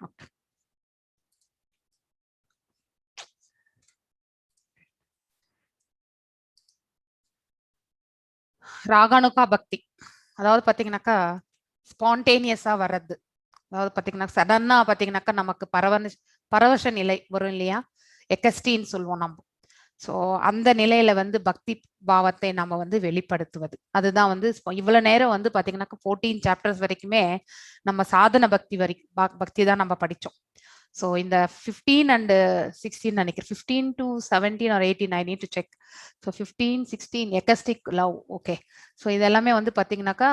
Okay. ராகானுகா பக்தி, அதாவது பாத்தீங்கன்னாக்கா ஸ்பான்டேனியஸா வர்றது, அதாவது பாத்தீங்கன்னா சடனா பாத்தீங்கன்னாக்கா நமக்கு பரவச நிலை வரும் இல்லையா, எக்கஸ்டின்னு சொல்லுவோம் நம்ம. ஸோ அந்த நிலையில வந்து பக்தி பாவத்தை நம்ம வந்து வெளிப்படுத்துவது, அதுதான் வந்து இவ்வளவு நேரம் வந்து பாத்தீங்கன்னாக்கா 14 சாப்டர்ஸ் வரைக்குமே நம்ம சாதன பக்தி தான் நம்ம படிச்சோம். ஸோ இந்த 15 and 16 நினைக்கிறேன், 15 to 17 or 18 I need to check. So 15, 16 ecstatic love. Okay, so இதெல்லாமே வந்து பாத்தீங்கன்னாக்கா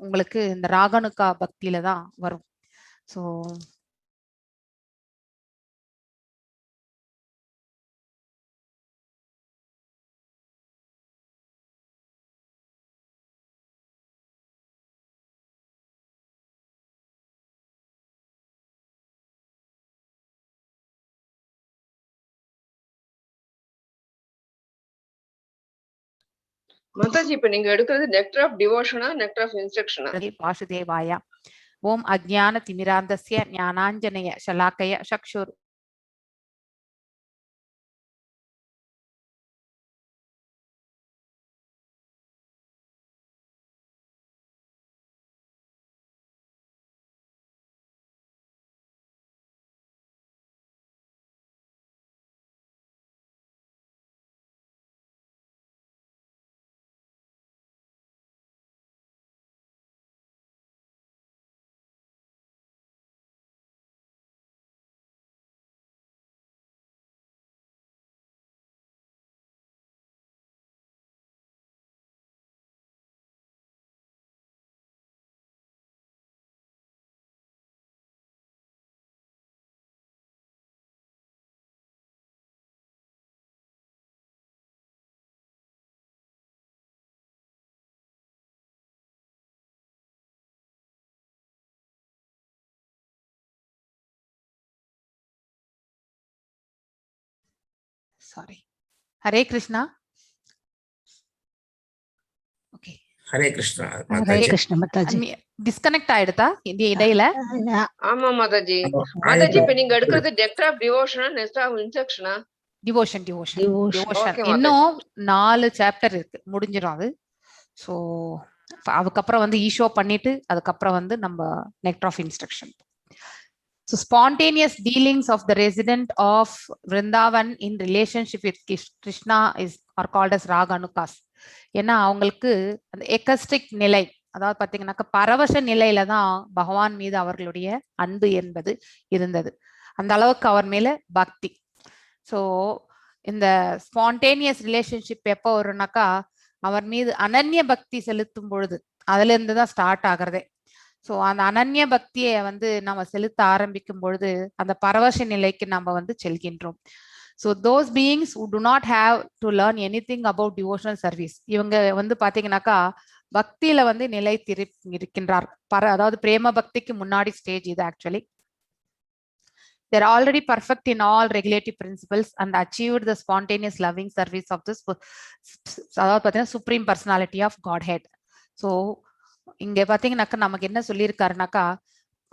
உங்களுக்கு இந்த ராகனுக்கா பக்தியில தான் வரும். ஸோ மாதாஜி, இப்ப நீங்க எடுக்கிறது நெக்டர் ஆஃப் டிவோஷனா நெக்டர் ஆஃப் இன்ஸ்ட்ரக்ஷனா? வாசுதேவாய. ஓம் அஜ்ஞான திமிராந்தஸ்ய ஞானாஞ்சனய ஷலாக்கய சக்ஷுர் sorry. Hare Krishna. Okay, Hare Krishna. Hare Krishna Mataji. Disconnect ஆயிடுதா இந்த இடையில? ஆமா மாதாஜி. மாதாஜி, இப்ப நீங்க எடுக்கிறது நெக்டர் ஆஃப் டிவோஷனா நெக்டர் ஆஃப் இன்ஸ்ட்ரக்ஷனா? டிவோஷன். Okay, இன்னும் 4 சாப்டர் இருக்கு, முடிஞ்சிடும் அது. ஸோ அதுக்கப்புறம் வந்து ஈஷோ பண்ணிட்டு அதுக்கப்புறம் வந்து நம்ம nectar of instruction. So spontaneous dealings of the resident of Vrindavan in relationship with Krishna are called as Raganukas. ஏன்னா அவங்களுக்கு அந்த எக்கஸ்டிக் நிலை, அதாவது பாத்தீங்கன்னாக்கா பரவச நிலையில தான் பகவான் மீது அவர்களுடைய அன்பு என்பது இருந்தது, அந்த அளவுக்கு அவர் மேல பக்தி. ஸோ இந்த ஸ்பான்டேனியஸ் ரிலேஷன்ஷிப் எப்போ வரும்னாக்கா அவர் மீது அனன்ய பக்தி செலுத்தும் பொழுது, அதுல இருந்து தான் ஸ்டார்ட் ஆகுறதே. ஸோ அந்த அனன்ய பக்தியை வந்து நம்ம செலுத்த ஆரம்பிக்கும் பொழுது அந்த பரவச நிலைக்கு நம்ம வந்து செல்கின்றோம். So those beings who do not have to learn anything about devotional service, இவங்க வந்து பாத்தீங்கன்னாக்கா பக்தியில வந்து இருக்கின்றார். அதாவது பிரேம பக்திக்கு முன்னாடி ஸ்டேஜ் இது. Actually they are already perfect in all regulative principles and achieved the spontaneous loving service of this அதாவது பாத்தீங்கன்னா supreme personality of Godhead. So இங்க பாத்தீங்கன்னாக்கா நமக்கு என்ன சொல்லியிருக்காருனாக்கா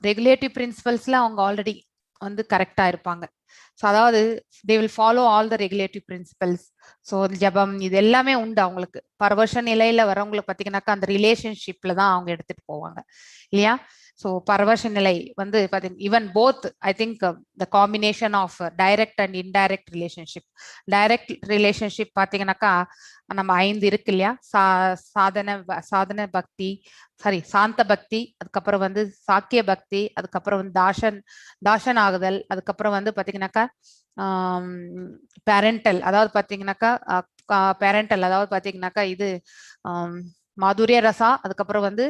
ரெகுலேட்டிவ் பிரின்சிபல்ஸ்ல அவங்க ஆல்ரெடி வந்து கரெக்டா இருப்பாங்க. ஸோ அதாவது they will follow all the regulative principles. So ஜபம் இது எல்லாமே உண்டு அவங்களுக்கு. பரவச நிலையில வரவங்களுக்கு பாத்தீங்கன்னாக்கா அந்த ரிலேஷன்ஷிப்ல தான் அவங்க எடுத்துட்டு போவாங்க இல்லையா. ஸோ பரவச நிலை வந்து பாத்தீங்கன்னா even both I think the combination of direct and indirect relationship. Direct relationship பாத்தீங்கன்னாக்கா நம்ம 5 இருக்கு இல்லையா, சாதன பக்தி, சாந்த பக்தி, அதுக்கப்புறம் வந்து சாக்கிய பக்தி, அதுக்கப்புறம் வந்து தாசன் ஆகுதல், அதுக்கப்புறம் வந்து பாத்தீங்கன்னாக்கா பேரண்டல், அதாவது பாத்தீங்கன்னாக்கா பேரண்டல், அதாவது பாத்தீங்கன்னாக்கா இது மாதுரிய ரசா, அதுக்கப்புறம் வந்து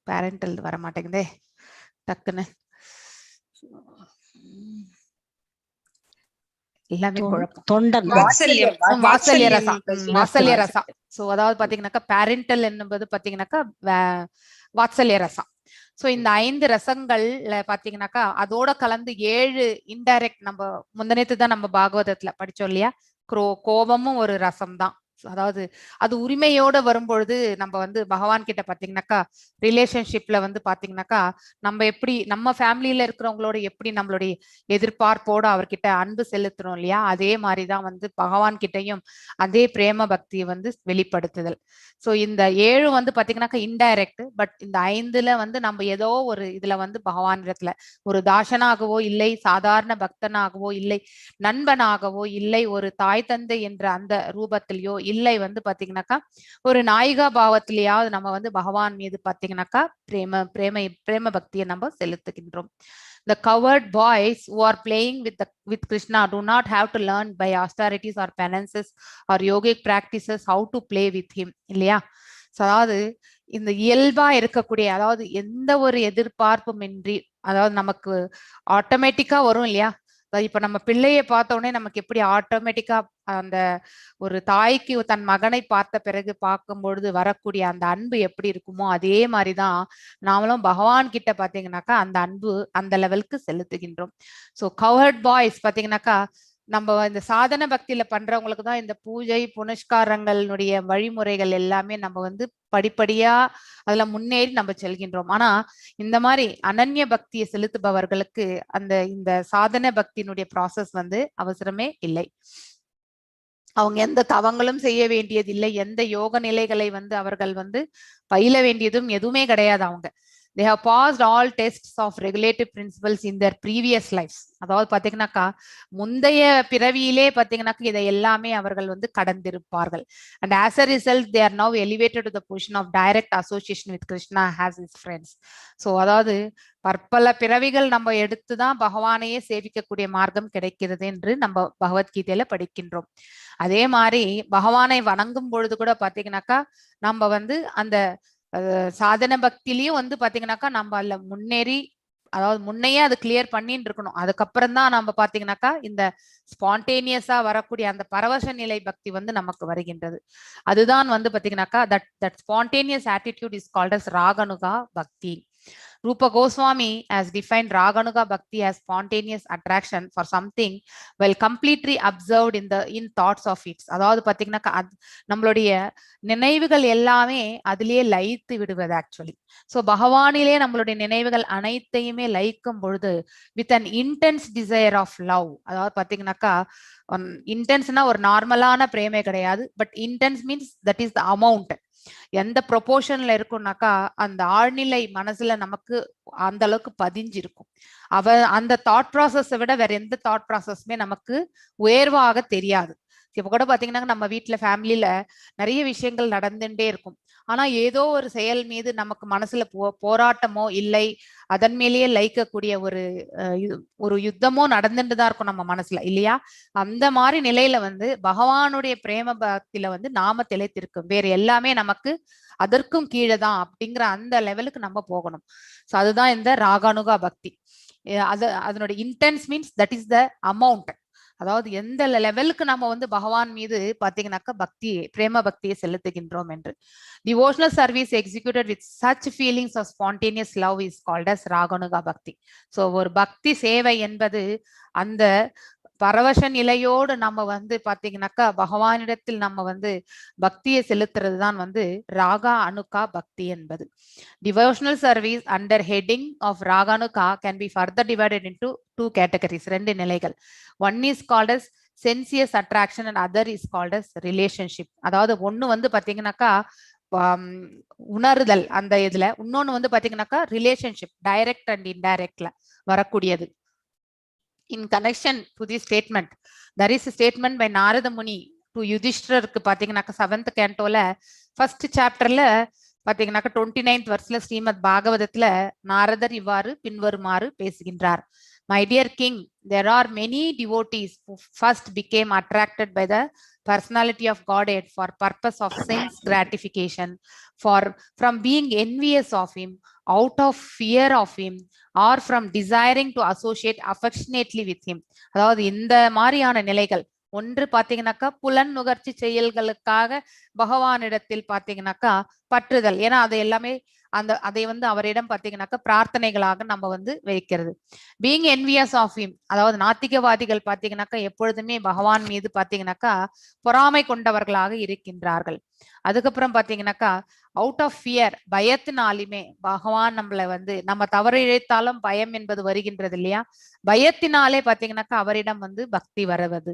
பேரண்டல் வர மாட்டேங்குதே டக்குன்னு, எல்லாமே குழப்பம். வாத்சல்ய ரசா. சோ அதாவது பாத்தீங்கன்னாக்கா பேரண்டல் என்பது பாத்தீங்கன்னாக்கா வாத்சல்ய ரசம். சோ இந்த 5 ரசங்கள்ல பாத்தீங்கன்னாக்கா அதோட கலந்து 7 இன்டைரக்ட், நம்ம முந்தனேத்து தான் நம்ம பாகவதத்துல படிச்சோம் இல்லையா, கோபமும் ஒரு ரசம் தான் அதாவது அது உரிமையோட வரும்பொழுது நம்ம வந்து பகவான் கிட்ட பாத்தீங்கன்னாக்கா ரிலேஷன்ஷிப்ல வந்து பாத்தீங்கன்னாக்கா நம்ம எப்படி நம்ம ஃபேமிலியில இருக்கிறவங்களோட எப்படி நம்மளுடைய எதிர்பார்ப்போட அவர்கிட்ட அன்பு செலுத்துறோம் இல்லையா, அதே மாதிரிதான் வந்து பகவான் கிட்டையும் அதே பிரேம பக்தியை வந்து வெளிப்படுத்துதல். ஸோ இந்த 7 வந்து பாத்தீங்கன்னாக்கா இன்டைரக்ட், பட் இந்த 5ல வந்து நம்ம ஏதோ ஒரு இதுல வந்து பகவான் இடத்துல ஒரு தாசனாகவோ இல்லை, சாதாரண பக்தனாகவோ இல்லை, நண்பனாகவோ இல்லை, ஒரு தாய் தந்தை என்ற அந்த ரூபத்திலேயோ இல்லை, வந்து பாத்தீங்கன்னாக்கா ஒரு நாயிகா பாவத்திலேயாவது நம்ம வந்து பகவான் மீது பாத்தீங்கன்னாக்கா பிரேம பக்தியை நம்ம செலுத்துகின்றோம். The coward boys who are playing with Krishna do not have to learn by austerities or penances or yogic practices how to play with him இல்லையா. அதாவது இந்த இயல்பா இருக்கக்கூடிய, அதாவது எந்த ஒரு எதிர்பார்ப்பும் இன்றி, அதாவது நமக்கு ஆட்டோமேட்டிக்கா வரும் இல்லையா. இப்ப நம்ம பிள்ளைய பார்த்த உடனே நமக்கு எப்படி ஆட்டோமேட்டிக்கா அந்த ஒரு தாய்க்கு தன் மகனை பார்த்த பிறகு பார்க்கும் பொழுது வரக்கூடிய அந்த அன்பு எப்படி இருக்குமோ அதே மாதிரிதான் நாமளும் பகவான் கிட்ட பாத்தீங்கன்னாக்கா அந்த அன்பு அந்த லெவலுக்கு செலுத்துகின்றோம். ஸோ கவர்ட் பாய்ஸ் பாத்தீங்கன்னாக்கா நம்ம இந்த சாதன பக்தியில பண்றவங்களுக்கு தான் இந்த பூஜை புனஸ்காரங்களுடைய வழிமுறைகள் எல்லாமே நம்ம வந்து படிப்படியா அதுல முன்னேறி நம்ம செல்கின்றோம். ஆனா இந்த மாதிரி அனன்ய பக்தியை செலுத்துபவர்களுக்கு இந்த சாதன பக்தியினுடைய ப்ராசஸ் வந்து அவசரமே இல்லை. அவங்க எந்த தவங்களும் செய்ய வேண்டியதில்லை, எந்த யோக நிலைகளை வந்து அவர்கள் வந்து பயில வேண்டியதும் எதுவுமே கிடையாது. அவங்க they have passed all tests of regulative principles in their previous lives. அதாவது பாத்தீங்கன்னாக்கா முந்தைய பிறவியிலே பாத்தீங்கன்னாக்கா இதை எல்லாமே அவர்கள் வந்து கடந்திருப்பார்கள். And as a result they are now elevated to the position of direct association with Krishna as his friends. So அதாவது பற்பல பிறவிகள் நம்ம எடுத்துதான் பகவானையே சேவிக்கக்கூடிய மார்க்கம் கிடைக்கிறது என்று நம்ம பகவத்கீதையில படிக்கின்றோம். அதே மாதிரி பகவானை வணங்கும் பொழுது கூட பாத்தீங்கன்னாக்கா நம்ம வந்து அந்த சாதன பக்தியிலயும் வந்து பாத்தீங்கன்னாக்கா நம்ம அதுல முன்னேறி, அதாவது முன்னையே அது கிளியர் பண்ணிட்டு இருக்கணும். அதுக்கப்புறம் தான் நம்ம பாத்தீங்கன்னாக்கா இந்த ஸ்பான்டேனியஸா வரக்கூடிய அந்த பரவச நிலை பக்தி வந்து நமக்கு வருகின்றது. அதுதான் வந்து பாத்தீங்கன்னாக்கா that spontaneous attitude is called as ராகனுகா பக்தி. Rupa Goswami has defined Raganuga Bhakti as spontaneous attraction for something well completely observed in thoughts of it. அதாவது பாத்தீங்கன்னா நம்மளுடைய நினைவுகள் எல்லாமே அதிலேயே லயித்து விடுவது ஆக்சுவலி. ஸோ பகவானிலே நம்மளுடைய நினைவுகள் அனைத்தையுமே லயிக்கும் பொழுது with an intense desire of love, அதாவது பாத்தீங்கன்னாக்கா இன்டென்ஸ்னா ஒரு நார்மலான பிரேமே கிடையாது, but intense means that is the amount. எந்த ப்ரொபோர்ஷன்ல இருக்கும்னாக்கா அந்த ஆழ்நிலை மனசுல நமக்கு அந்த அளவுக்கு பதிஞ்சிருக்கும். அந்த தாட் ப்ராசஸை விட வேற எந்த தாட் ப்ராசஸ்மே நமக்கு உயர்வாக தெரியாது. இப்ப கூட பாத்தீங்கன்னா நம்ம வீட்டுல ஃபேமிலியில நிறைய விஷயங்கள் நடந்துட்டே இருக்கும். ஆனா ஏதோ ஒரு செயல் மீது நமக்கு மனசுல போராட்டமோ இல்லை அதன் மேலேயே லயிக்கக்கூடிய ஒரு யுத்தமோ நடந்துட்டு தான் இருக்கும் நம்ம மனசுல இல்லையா. அந்த மாதிரி நிலையில வந்து பகவானுடைய பிரேம பக்தியில வந்து நாம திளைத்திருக்கும், வேற எல்லாமே நமக்கு அதற்கும் கீழே தான் அப்படிங்கிற அந்த லெவலுக்கு நம்ம போகணும். ஸோ அதுதான் இந்த ராகானுகா பக்தி. அதனுடைய intense means that is the amount, அதாவது எந்த லெவலுக்கு நம்ம வந்து பகவான் மீது பாத்தீங்கன்னாக்கா பிரேம பக்தியை செலுத்துகின்றோம் என்று. Devotional service executed with such feelings of spontaneous love is called as raganuga bhakti. So ஒரு பக்தி சேவை என்பது அந்த பரவச நிலையோடு நம்ம வந்து பாத்தீங்கன்னாக்கா பகவானிடத்தில் நம்ம வந்து பக்தியை செலுத்துறது தான் வந்து ராகா அனுகா பக்தி என்பது. Devotional service under heading of raganuga can be further divided into 2 categories, 2 நிலைகள். One is called as sensuous attraction and other is called as relationship. அதாவது ஒண்ணு வந்து பாத்தீங்கன்னாக்கா உணர்தல் அந்த இதுல, இன்னொன்னு வந்து பாத்தீங்கன்னாக்கா ரிலேஷன்ஷிப் டைரக்ட் அண்ட் இன்டைரக்ட்ல வரக்கூடியது. In connection to this statement, there is a statement by Narada Muni to Yudhishthirக்கு பாத்தீங்கன்னாக்கா 7th cantoல 1st chapterல பாத்தீங்கன்னாக்கா 29th verseல ஸ்ரீமத் பாகவதத்துல நாரதர் இவ்வாறு பின்வருமாறு பேசுகின்றார். My dear king, there are many devotees who first became attracted by the personality of Godhead for purpose of sense gratification, from being envious of him, out of fear of him, or from desiring to associate affectionately with him. அதாவது இந்த மாதிரியான நிலைகள் ஒன்று பாத்தீங்கன்னாக்கா புலன் நுகர்ச்சி செயல்களுக்காக பகவானிடத்தில் பாத்தீங்கன்னாக்கா பற்றுதல். ஏன்னா அது எல்லாமே அதை வந்து அவரிடம் பாத்தீங்கன்னாக்கா பிரார்த்தனைகளாக நம்ம வந்து வைக்கிறது. பீயிங் என்வியஸ் ஆஃப் ஹிம், அதாவது நாத்திகவாதிகள் பாத்தீங்கன்னாக்கா எப்பொழுதுமே பகவான் மீது பாத்தீங்கன்னாக்கா பொறாமை கொண்டவர்களாக இருக்கின்றார்கள். அதுக்கப்புறம் பாத்தீங்கன்னாக்கா அவுட் ஆஃப் ஃபியர், பயத்தினாலுமே பகவான் நம்மளை வந்து நம்ம தவறு இழைத்தாலும் பயம் என்பது வருகின்றது இல்லையா, பயத்தினாலே பாத்தீங்கன்னாக்கா அவரிடம் வந்து பக்தி வருவது.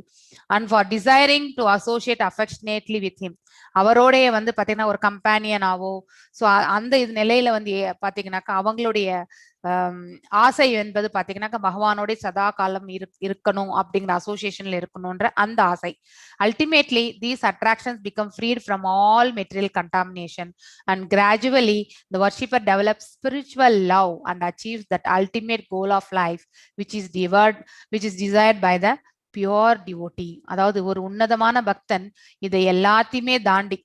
And for desiring to associate affectionately with him, அவரோடைய வந்து பாத்தீங்கன்னா ஒரு கம்பேனியனாவோ, ஸோ அந்த இது நிலையில வந்து பாத்தீங்கன்னாக்கா அவங்களுடைய ஆசை என்பது பாத்தீங்கன்னாக்கா பகவானோட சதா காலம் இருக்கணும் அப்படிங்கிற அசோசியேஷன்ல இருக்கணும்ன்ற அந்த ஆசை. Ultimately these attractions become freed from all material contamination and gradually the worshipper develops spiritual love and achieves that ultimate goal of life which is desired by the pure devotee. அதாவது ஒரு உன்னதமான பக்தன் இதை எல்லாத்தையுமே தாண்டி,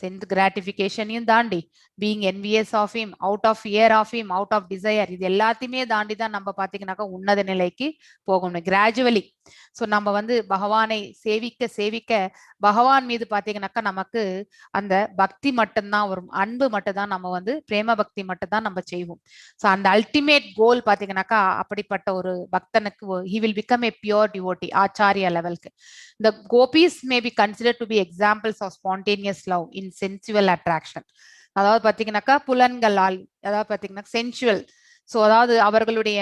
சென்ஸ் கிராட்டிபிகேஷனையும் தாண்டி, being envious of him, out of fear of him, out of desire, இது எல்லாத்தையுமே தாண்டி தான் நம்ம பாத்தீங்கன்னாக்கா உன்னத நிலைக்கு போகணும் கிராஜுவலி. ஸோ நம்ம வந்து பகவானை சேவிக்க சேவிக்க பகவான் மீது பாத்தீங்கன்னாக்கா நமக்கு அந்த பக்தி மட்டும்தான் வரும், அன்பு மட்டும்தான், நம்ம வந்து பிரேம பக்தி மட்டும்தான் நம்ம செய்வோம். ஸோ அந்த அல்டிமேட் கோல் பாத்தீங்கன்னாக்கா அப்படிப்பட்ட ஒரு பக்தனுக்கு he will become a pure devotee, ஆச்சாரிய லெவலுக்கு. The gopis may be considered to be examples of spontaneous love in sensual attraction. அதாவது பாத்தீங்கன்னாக்கா புலன்களால், அதாவது பாத்தீங்கன்னா சென்சுவல். ஸோ அதாவது அவர்களுடைய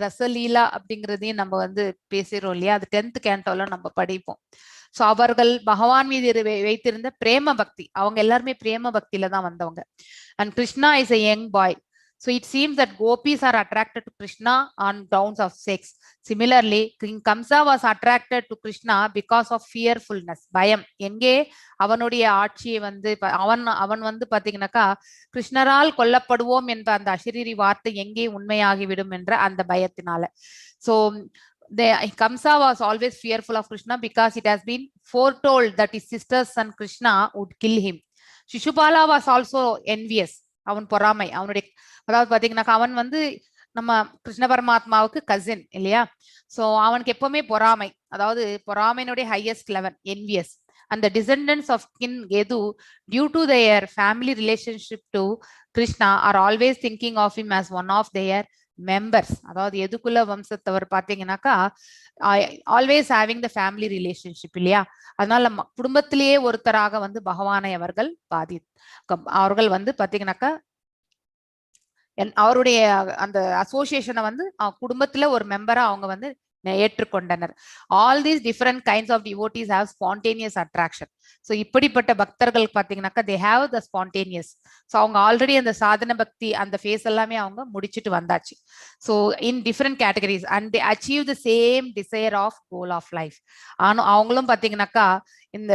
ரசலீலா அப்படிங்கிறதையும் நம்ம வந்து பேசுறோம் இல்லையா, அது 10th கேண்டோல நம்ம படிப்போம். ஸோ அவர்கள் பகவான் மீது வைத்திருந்த பிரேம பக்தி, அவங்க எல்லாருமே பிரேம பக்தியில தான் வந்தவங்க. And Krishna is a young boy. So it seems that gopis are attracted to Krishna on grounds of sex. Similarly, King Kamsa was attracted to Krishna because of fearfulness, பயம். எங்கே அவனுடைய ஆட்சியை வந்து அவன் வந்து பாத்தீங்கன்னாக்கா கிருஷ்ணரால் கொல்லப்படுவோம் என்ற அந்த அசிரீரி வார்த்தை எங்கே உண்மையாகிவிடும் என்ற அந்த பயத்தினால. So Kamsa was always fearful of Krishna because it has been foretold that his sister's son Krishna would kill him. Shishupala was also envious. அவன் பொறாமை, அவனுடைய, அதாவது பாத்தீங்கன்னாக்கா அவன் வந்து நம்ம கிருஷ்ண பரமாத்மாவுக்கு கசின் இல்லையா. சோ அவனுக்கு எப்பவுமே பொறாமை, அதாவது பொறாமையினுடைய highest level envious. And the descendants of King Gedu, due to their family relationship to Krishna, are always thinking of him as one of their members. அதாவது எதுக்குள்ள வம்சத்தவர் பாத்தீங்கன்னாக்கா always having the family relationship இல்லையா, அதனால குடும்பத்திலேயே ஒருத்தராக வந்து பகவானை அவர்கள் வந்து பாத்தீங்கன்னாக்கா அவருடைய அந்த அசோசியேஷனை வந்து குடும்பத்துல ஒரு மெம்பரா அவங்க வந்து ஏற்றுக்கொண்டனர். All these different kinds of devotees have spontaneous attraction. So இப்படிப்பட்ட பக்தர்கள் பார்த்தீங்கன்னாக்கா they have the spontaneous. So அவங்க ஆல்ரெடி அந்த சாதன பக்தி அந்த ஃபேஸ் எல்லாமே அவங்க முடிச்சுட்டு வந்தாச்சு. So in different categories and they achieve the same desire of goal of life. ஆனால் அவங்களும் பார்த்தீங்கன்னாக்கா இந்த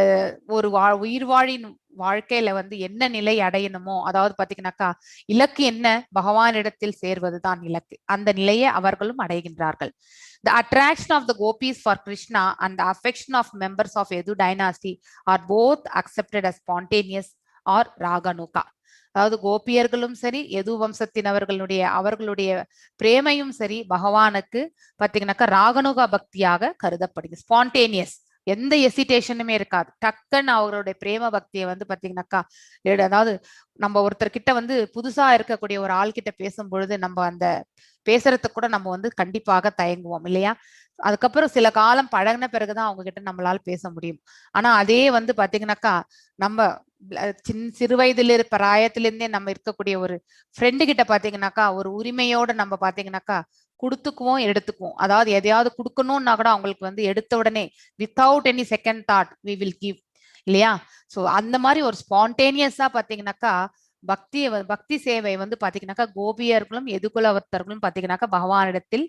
ஒரு உயிர் வாழின் வாழ்க்கையில வந்து என்ன நிலை அடையணுமோ, அதாவது பாத்தீங்கன்னாக்கா இலக்கு என்ன, பகவானிடத்தில் சேர்வதுதான் இலக்கு, அந்த நிலையை அவர்களும் அடைகின்றார்கள். The attraction of the gopis for Krishna and the affection of members of Yadu dynasty are both accepted as spontaneous or raganuka. அதாவது கோபியர்களும் சரி எது அவர்களுடைய பிரேமையும் சரி பகவானுக்கு பாத்தீங்கன்னாக்கா ராகனுகா பக்தியாக கருதப்படுகிறது. ஸ்பான்டேனியஸ், எந்த எசிடேஷனுமே இருக்காது, டக்குன்னு அவருடைய பிரேம பக்தியை வந்து பாத்தீங்கன்னாக்கா, அதாவது நம்ம ஒருத்தர்கிட்ட வந்து புதுசா இருக்கக்கூடிய ஒரு ஆள் கிட்ட பேசும் பொழுது நம்ம அந்த பேசுறதுக்கு கூட நம்ம வந்து கண்டிப்பாக தயங்குவோம் இல்லையா. அதுக்கப்புறம் சில காலம் பழகின பிறகுதான் அவங்க கிட்ட நம்மளால பேச முடியும். ஆனா அதே வந்து பாத்தீங்கன்னாக்கா நம்ம சிறு வயதுல பிராயத்திலிருந்தே நம்ம இருக்கக்கூடிய ஒரு ஃப்ரெண்டு கிட்ட பாத்தீங்கன்னாக்கா ஒரு உரிமையோட நம்ம பாத்தீங்கன்னாக்கா கொடுத்துக்குவோம் எடுத்துக்குவோம். அதாவது எதையாவது கொடுக்கணும்னா கூட அவங்களுக்கு வந்து எடுத்த உடனே without any second thought we will give இல்லையா. ஸோ அந்த மாதிரி ஒரு ஸ்பான்டேனியஸா பாத்தீங்கன்னாக்கா பக்தி சேவை வந்து பாத்தீங்கன்னாக்கா கோபியர்களும் எதுகுலவர்த்தர்களும் பாத்தீங்கன்னாக்கா பகவானிடத்தில்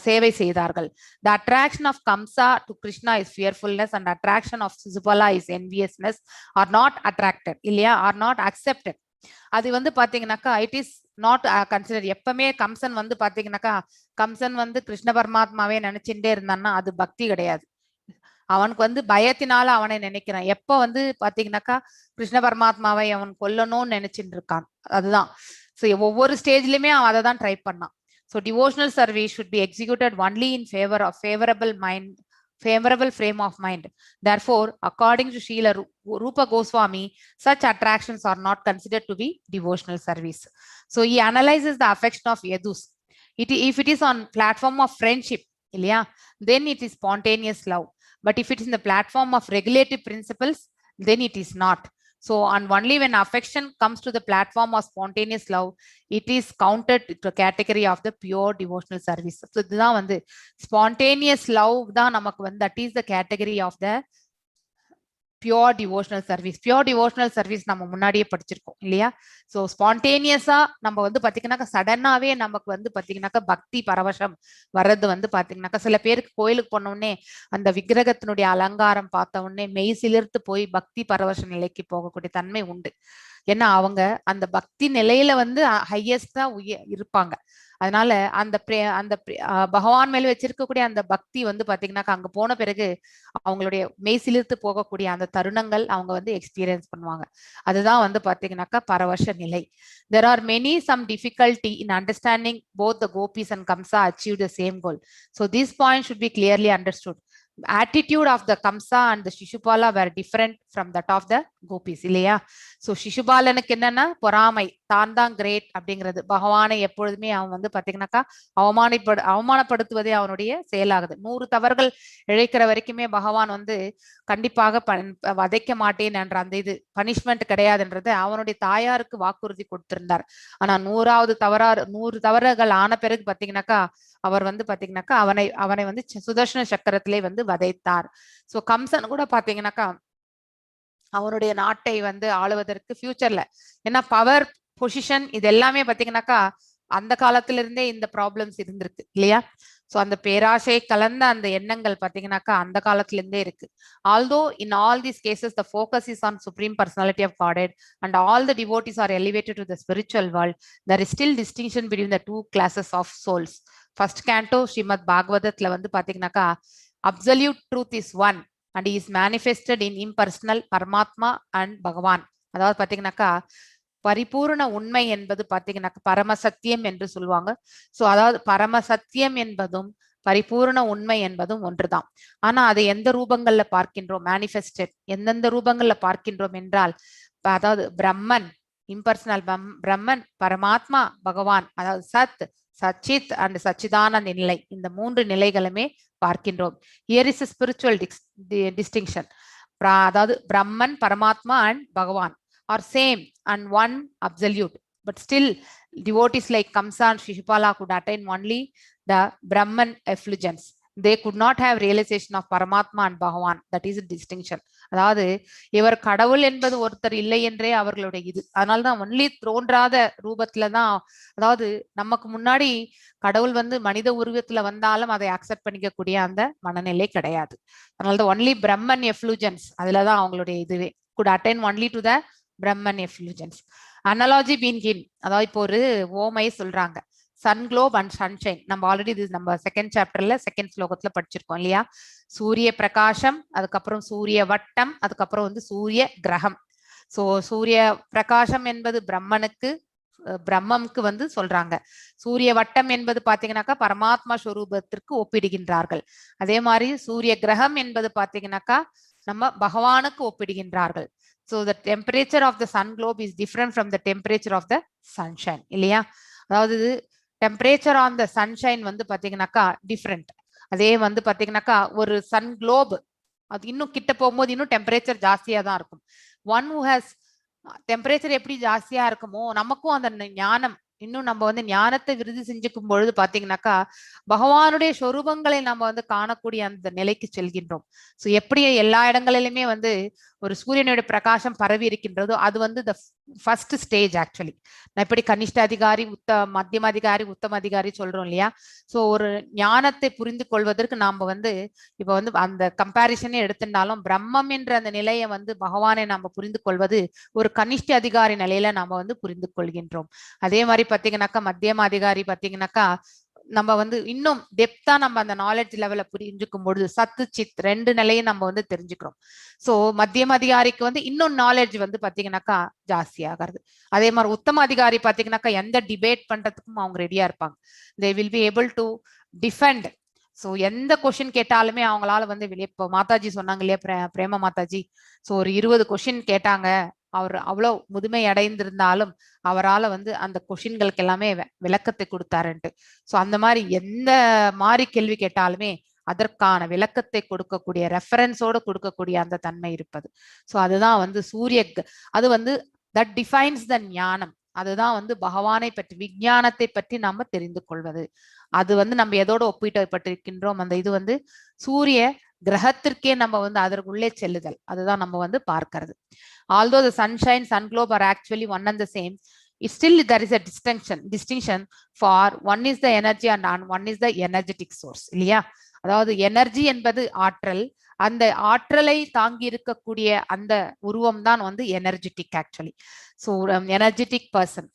சேவை செய்தார்கள். The attraction of Kamsa to Krishna is fearfulness and attraction of Sisupala is enviousness, are not attracted இல்லையா, are not accepted. அது வந்து பாத்தீங்கன்னாக்கா இட் இஸ் நாட் கன்சிடர். எப்பவுமே கம்சன் வந்து பாத்தீங்கன்னாக்கா கம்சன் வந்து கிருஷ்ண பரமாத்மாவே நினைச்சுட்டே இருந்தான்னா அது பக்தி கிடையாது. அவனுக்கு வந்து பயத்தினால அவனை நினைக்கிறான். எப்ப வந்து பாத்தீங்கன்னாக்கா கிருஷ்ண பரமாத்மாவை அவன் கொல்லணும்னு நினைச்சுட்டு இருக்கான், அதுதான். ஸோ ஒவ்வொரு ஸ்டேஜ்லயுமே அவன் அதை தான் ட்ரை பண்ணான். So devotional service should be executed only in favor of favorable frame of mind. Therefore, according to Srila Rupa Goswami, such attractions are not considered to be devotional service. So he analyzes the affection of Yadus. If it is on platform of friendship, then it is spontaneous love. But if it is in the platform of regulative principles, then it is not. So, and only when affection comes to the platform of spontaneous love, it is counted to the category of the pure devotional service. So, இதுதான் வந்து spontaneous love தான் நமக்கு வந்து that is the category of the pure devotional service. Pure devotional service நம்ம முன்னாடியே படிச்சிருக்கோம் இல்லையா? So ஸ்பான்டேனியஸா நம்ம வந்து பாத்தீங்கன்னாக்கா சடனாவே நமக்கு வந்து பாத்தீங்கன்னாக்கா பக்தி பரவசம் வர்றது வந்து பாத்தீங்கன்னாக்கா சில பேருக்கு கோயிலுக்கு போனோடனே அந்த விக்கிரகத்தினுடைய அலங்காரம் பார்த்த உடனே மெய் சிலிர்த்து போய் பக்தி பரவச நிலைக்கு போகக்கூடிய தன்மை உண்டு. ஏன்னா அவங்க அந்த பக்தி நிலையில வந்து ஹையஸ்டா இருப்பாங்க. அதனால அந்த பகவான் மேல வச்சிருக்கக்கூடிய அந்த பக்தி வந்து பாத்தீங்கன்னாக்கா அங்க போன பிறகு அவங்களுடைய மெய் சிலிர்த்து போகக்கூடிய அந்த தருணங்கள் அவங்க வந்து எக்ஸ்பீரியன்ஸ் பண்ணுவாங்க. அதுதான் வந்து பாத்தீங்கன்னாக்கா பரவச நிலை. There are some difficulty in understanding both the gopis and Kamsa achieved the same goal. So this point should be clearly understood. Attitude of the Kamsa and the Shishupala were different from that of the gopis இல்லையா? So சிசுபாலனுக்கு என்னன்னா பொறாமை, தான் தான் great அப்படிங்கிறது. பகவானை எப்பொழுதுமே அவன் வந்து பாத்தீங்கன்னாக்கா அவமானப்படுத்துவதே அவனுடைய செயலாகுது. 100 தவறுகள் இழைக்கிற வரைக்குமே பகவான் வந்து கண்டிப்பாக வதைக்க மாட்டேன் என்ற அந்த இது பனிஷ்மெண்ட் கிடையாதுன்றது அவனுடைய தாயாருக்கு வாக்குறுதி கொடுத்திருந்தார். ஆனா 100 தவறுகள் ஆன பிறகு பாத்தீங்கன்னாக்கா அவர் வந்து பாத்தீங்கன்னாக்கா அவனை வந்து சுதர்ஷன சக்கரத்திலே வந்து வதைத்தார். சோ கம்சன் கூட பாத்தீங்கன்னாக்கா அவனுடைய நாட்டை வந்து ஆளுவதற்கு ஃபியூச்சர்ல ஏன்னா பவர் பொசிஷன் இது எல்லாமே பாத்தீங்கன்னாக்கா அந்த காலத்துல இருந்தே இந்த ப்ராப்ளம்ஸ் இருந்திருக்கு இல்லையா? சோ அந்த பேராசை கலந்த அந்த எண்ணங்கள் பாத்தீங்கன்னாக்கா அந்த காலத்துல இருந்தே இருக்கு. Although in all these cases the focus is on supreme personality of Godhead and all the devotees are elevated to the spiritual world, there is still distinction between the two classes of souls. First canto Srimad Bhagavathல வந்து பாத்தீங்கன்னாக்கா absolute truth is one and he is manifested in impersonal Paramatma and Bhagavan. அதாவது பாத்தீங்கன்னாக்கா பரிபூர்ண உண்மை என்பது பாத்தீங்கன்னாக்கா பரமசத்தியம் என்று சொல்லுவாங்க. சோ அதாவது பரமசத்தியம் என்பதும் பரிபூர்ண உண்மை என்பதும் ஒன்றுதான். ஆனா அதை எந்த ரூபங்கள்ல பார்க்கின்றோம்? மேனிஃபெஸ்டட் எந்தெந்த ரூபங்கள்ல பார்க்கின்றோம் என்றால், அதாவது பிரம்மன் இம்பர்சனல் பிரம்மன், பரமாத்மா பகவான், அதாவது சத் சச்சித் அண்ட் சச்சிதானந்த நிலை, இந்த 3 நிலைகளுமே பார்க்கின்றோம். Here is a spiritual distinction. அதாவது பிரம்மன், பரமாத்மா அண்ட் பகவான் are same and one absolute, but still devotees like Kamsa and Shishupala could attain only the Brahman effulgence. They could not have realization of Paramatma and Bhagavan. That is a distinction. அதாவது இவர் கடவுள் என்பது ஒருத்தர் இல்லை என்றே அவர்களுடைய இது. அதனால்தான் ஒன்லி தோன்றாத ரூபத்துல தான், அதாவது நமக்கு முன்னாடி கடவுள் வந்து மனித உருவத்துல வந்தாலும் அதை அக்செப்ட் பண்ணிக்கக்கூடிய அந்த மனநிலை கிடையாது. அதனாலதான் ஒன்லி பிரம்மன் எஃப்ளூஜன்ஸ் அதுலதான் அவங்களுடைய இதுவே could attain only to the Brahman effulgence. Analogy being given, அதாவது இப்போ ஒரு ஓமை சொல்றாங்க, சன் குளோப் அண்ட் சன்ஷைன். நம்ம ஆல்ரெடி இது நம்ம செகண்ட் சாப்டர்ல செகண்ட் ஸ்லோகத்துல படிச்சிருக்கோம் இல்லையா? சூரிய பிரகாசம், அதுக்கப்புறம் சூரிய வட்டம், அதுக்கப்புறம் வந்து சூரிய கிரகம். சோ சூரிய பிரகாசம் என்பது பிரம்மமுக்கு வந்து சொல்றாங்க. சூரிய வட்டம் என்பது பாத்தீங்கன்னாக்கா பரமாத்மா ஸ்வரூபத்திற்கு ஒப்பிடுகின்றார்கள். அதே மாதிரி சூரிய கிரகம் என்பது பாத்தீங்கன்னாக்கா நம்ம பகவானுக்கு ஒப்பிடுகின்றார்கள். So the temperature of the sun globe is different from the temperature of the sunshine இல்லையா? அதாவது temperature on the sunshine வந்து பாத்தீங்கன்னாக்கா டிஃப்ரெண்ட். அதே வந்து பாத்தீங்கன்னாக்கா ஒரு சன் குளோப் அது இன்னும் கிட்ட போகும்போது இன்னும் டெம்பரேச்சர் ஜாஸ்தியா தான் இருக்கும். ஒன் ஹூ ஹேஸ் டெம்பரேச்சர் எப்படி ஜாஸ்தியா இருக்குமோ நமக்கும் அந்த ஞானம், இன்னும் நம்ம வந்து ஞானத்தை விருதி செஞ்சுக்கும் பொழுது பாத்தீங்கன்னாக்கா பகவானுடைய சொரூபங்களை நம்ம வந்து காணக்கூடிய அந்த நிலைக்கு செல்கின்றோம். சோ எப்படி எல்லா இடங்களிலுமே வந்து ஒரு சூரியனுடைய பிரகாசம் பரவி இருக்கின்றதோ அது வந்து த ஃபர்ஸ்ட் ஸ்டேஜ். ஆக்சுவலி நான் இப்படி கனிஷ்ட அதிகாரி, மத்தியம அதிகாரி, உத்தம அதிகாரி சொல்றோம் இல்லையா? சோ ஒரு ஞானத்தை புரிந்து கொள்வதற்கு நாம வந்து இப்ப வந்து அந்த கம்பாரிசனே எடுத்துட்டாலும் பிரம்மம் என்ற அந்த நிலையை வந்து பகவானை நாம புரிந்து கொள்வது ஒரு கனிஷ்ட அதிகாரி நிலையில நாம வந்து புரிந்து கொள்கின்றோம். அதே மாதிரி பாத்தீங்கன்னாக்கா மத்தியம அதிகாரி பாத்தீங்கன்னாக்கா நம்ம வந்து இன்னும் டெப்தா நம்ம அந்த நாலேஜ் லெவலை புரிஞ்சுக்கும் பொழுது சத்து சித் ரெண்டு நிலையும் நம்ம வந்து தெரிஞ்சுக்கிறோம். ஸோ மத்தியம அதிகாரிக்கு வந்து இன்னும் நாலேஜ் வந்து பாத்தீங்கன்னாக்கா ஜாஸ்தியாகிறது. அதே மாதிரி உத்தம அதிகாரி பாத்தீங்கன்னாக்கா எந்த டிபேட் பண்றதுக்கும் அவங்க ரெடியா இருப்பாங்க. They will be able to defend. So எந்த கொஸ்டின் கேட்டாலுமே அவங்களால வந்து வெளியே, இப்போ மாதாஜி சொன்னாங்க இல்லையா, பிரேம மாதாஜி, ஸோ ஒரு 20 கொஸ்டின் கேட்டாங்க, அவர் அவ்வளவு முதுமை அடைந்திருந்தாலும் அவரால் வந்து அந்த கொஷின்களுக்கு எல்லாமே விளக்கத்தை கொடுத்தாருன்ட்டு. ஸோ அந்த மாதிரி எந்த மாதிரி கேள்வி கேட்டாலுமே அதற்கான விளக்கத்தை கொடுக்கக்கூடிய ரெஃபரன்ஸோடு கொடுக்கக்கூடிய அந்த தன்மை இருப்பது. ஸோ அதுதான் வந்து அது வந்து தட் டிஃபைன்ஸ் த ஞானம். அதுதான் வந்து பகவானை பற்றி விஞ்ஞானத்தை பற்றி நாம தெரிந்து கொள்வது. அது வந்து நம்ம எதோட ஒப்பிட்டப்பட்டிருக்கின்றோம், அந்த இது வந்து சூரிய கிரகத்திற்கே நம்ம வந்து அதற்குள்ளே செல்லுதல், அதுதான் நம்ம வந்து பார்க்கிறது. Although the sunshine, sun globe are actually one and the same, still there is a distinction for one is the energy and one is the energetic source இல்லையா. அதாவது எனர்ஜி என்பது ஆற்றல், அந்த ஆற்றலை தாங்கி இருக்கக்கூடிய அந்த உருவம் தான் வந்து energetic actually. So energetic person,